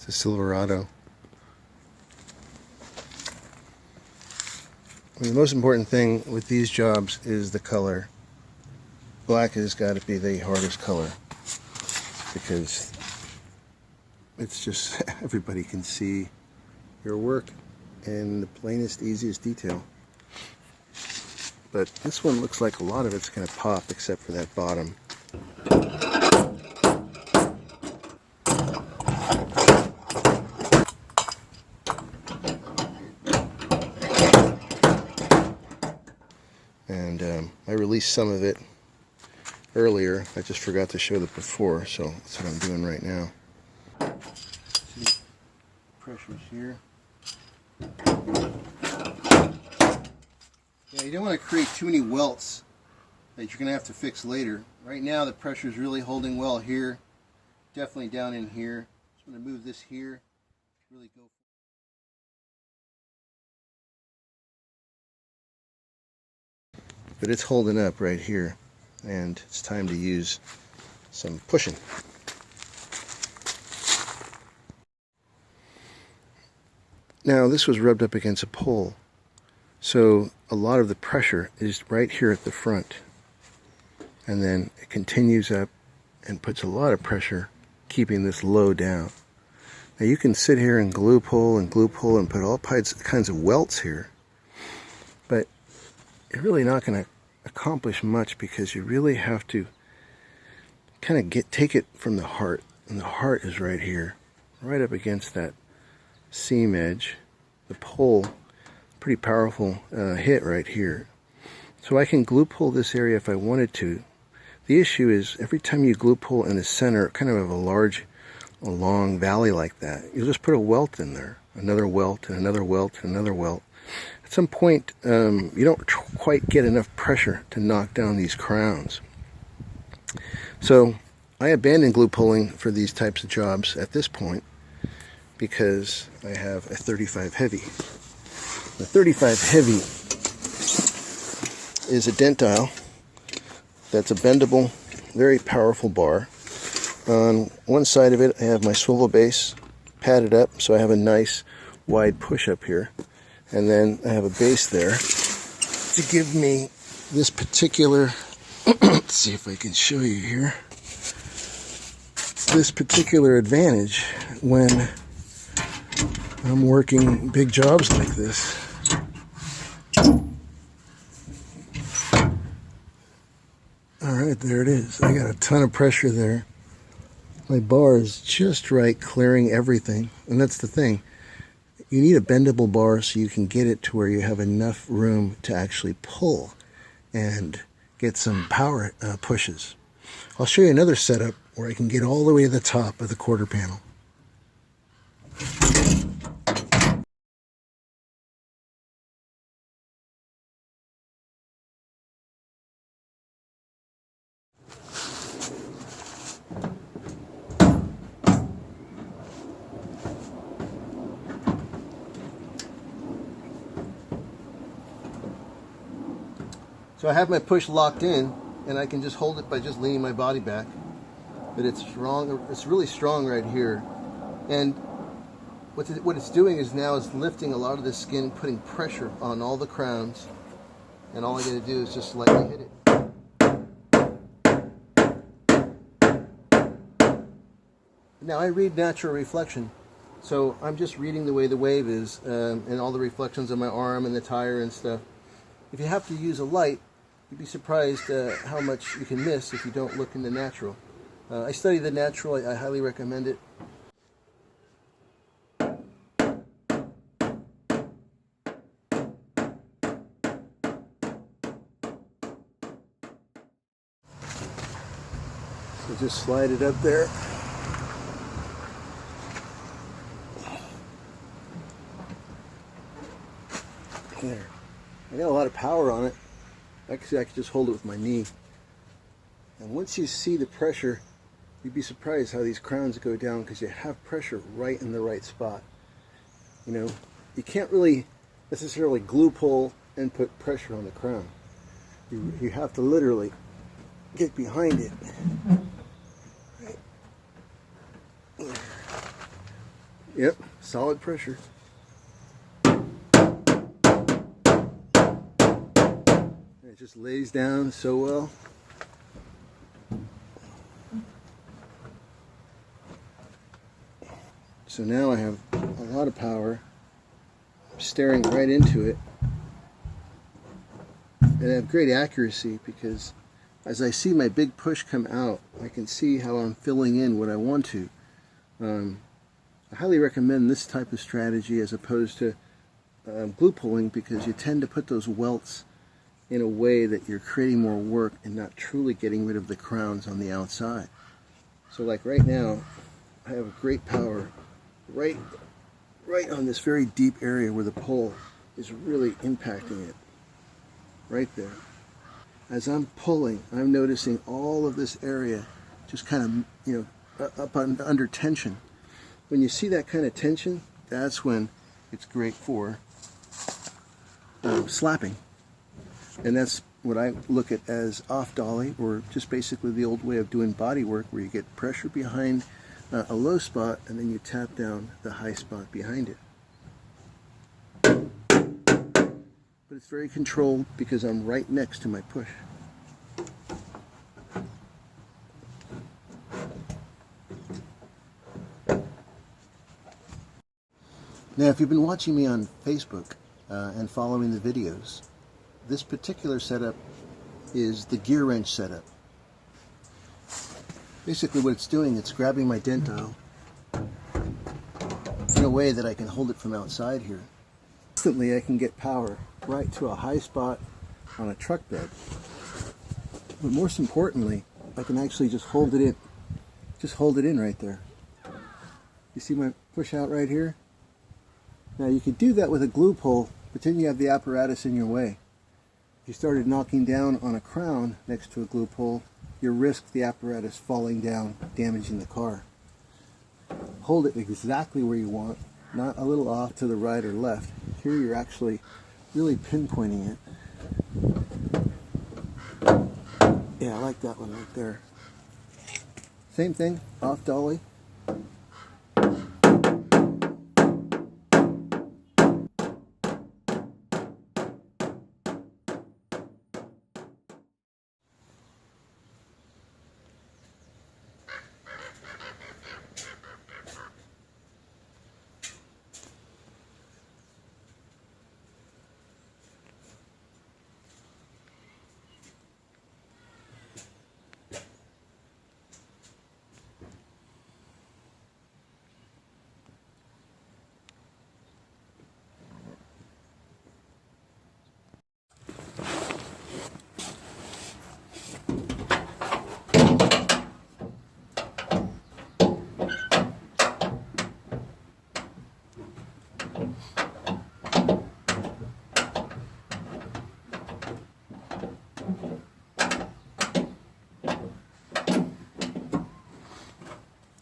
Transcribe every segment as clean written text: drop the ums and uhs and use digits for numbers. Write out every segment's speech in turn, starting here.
the Silverado. I mean, the most important thing with these jobs is the color. Black has got to be the hardest color because it's just everybody can see your work in the plainest, easiest detail. But this one looks like a lot of it's going to pop except for that bottom. And I released some of it earlier. I just forgot to show the before, so that's what I'm doing right now. See, pressure's here. Yeah, you don't want to create too many welts that you're going to have to fix later. Right now the pressure is really holding well here, definitely down in here. Just want to move this here, really go. But it's holding up right here, and it's time to use some pushing. Now this was rubbed up against a pole, so a lot of the pressure is right here at the front, and then it continues up and puts a lot of pressure keeping this low down. Now you can sit here and glue pull and put all kinds of welts here, but you're really not going to accomplish much because you really have to kind of take it from the heart, and the heart is right here, right up against that seam edge. The pole, pretty powerful hit right here. So I can glue pull this area if I wanted to. The issue is every time you glue pull in the center, kind of a long valley like that, you'll just put a welt in there, another welt and another welt and another welt. At some point, you don't quite get enough pressure to knock down these crowns. So I abandoned glue pulling for these types of jobs at this point because I have a 35 heavy. The 35 heavy is a dent dial that's a bendable, very powerful bar. On one side of it I have my swivel base padded up, so I have a nice wide push up here. And then I have a base there to give me this particular, let's see if I can show you here, this particular advantage when I'm working big jobs like this. Alright, there it is. I got a ton of pressure there. My bar is just right, clearing everything. And that's the thing. You need a bendable bar so you can get it to where you have enough room to actually pull and get some power pushes. I'll show you another setup where I can get all the way to the top of the quarter panel. So I have my push locked in, and I can just hold it by just leaning my body back. But it's strong. It's really strong right here. And what it's doing is now it's lifting a lot of the skin, putting pressure on all the crowns. And all I got to do is just lightly hit it. Now I read natural reflection. So I'm just reading the way the wave is, and all the reflections on my arm and the tire and stuff. If you have to use a light, you'd be surprised how much you can miss if you don't look in the natural. I study the natural. I highly recommend it. So just slide it up there. There. I got a lot of power on it. Actually, I could just hold it with my knee. And once you see the pressure, you'd be surprised how these crowns go down because you have pressure right in the right spot. You know, you can't really necessarily glue pull and put pressure on the crown. You have to literally get behind it. Right. Yep, solid pressure. It just lays down so well. So now I have a lot of power. I'm staring right into it. And I have great accuracy because as I see my big push come out, I can see how I'm filling in what I want to. I highly recommend this type of strategy as opposed to glue pulling, because you tend to put those welts in a way that you're creating more work and not truly getting rid of the crowns on the outside. So like right now, I have great power right on this very deep area where the pull is really impacting it. Right there. As I'm pulling, I'm noticing all of this area just kind of, up under tension. When you see that kind of tension, that's when it's great for slapping. And that's what I look at as off dolly, or just basically the old way of doing body work, where you get pressure behind a low spot and then you tap down the high spot behind it. But it's very controlled because I'm right next to my push. Now, if you've been watching me on Facebook and following the videos, this particular setup is the gear wrench setup. Basically what it's doing, it's grabbing my dent dial in a way that I can hold it from outside here. Instantly I can get power right to a high spot on a truck bed. But most importantly, I can actually just hold it in. Just hold it in right there. You see my push out right here? Now you could do that with a glue pull, but then you have the apparatus in your way. If you started knocking down on a crown next to a glue pull, you risk the apparatus falling down, damaging the car. Hold it exactly where you want, not a little off to the right or left. Here you're actually really pinpointing it. Yeah, I like that one right there. Same thing, off dolly.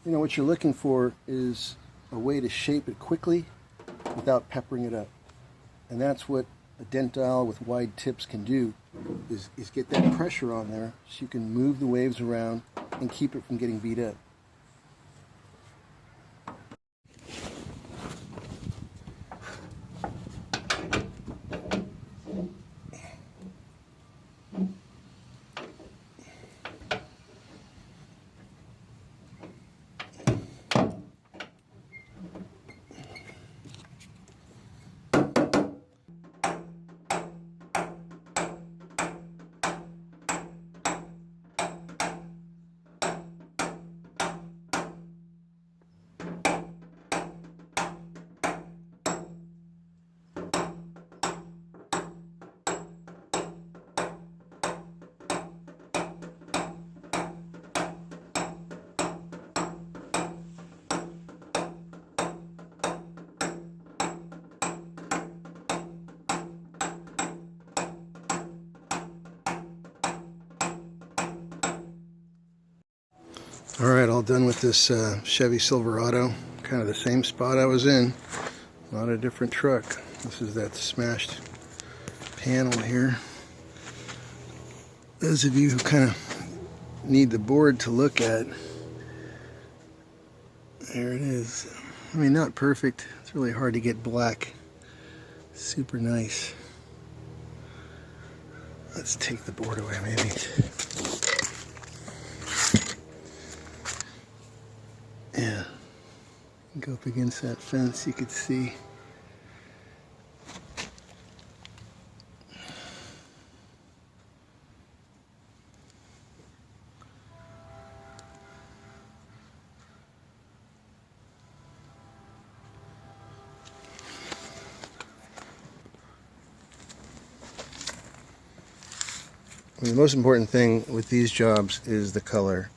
You know, what you're looking for is a way to shape it quickly without peppering it up. And that's what a dent dial with wide tips can do, is get that pressure on there so you can move the waves around and keep it from getting beat up. All right, all done with this Chevy Silverado. Kind of the same spot I was in, not a different truck. This is that smashed panel here. Those of you who kind of need the board to look at, there it is. I mean, not perfect. It's really hard to get black. Super nice. Let's take the board away, maybe. Yeah. Go up against that fence, you could see. The most important thing with these jobs is the color.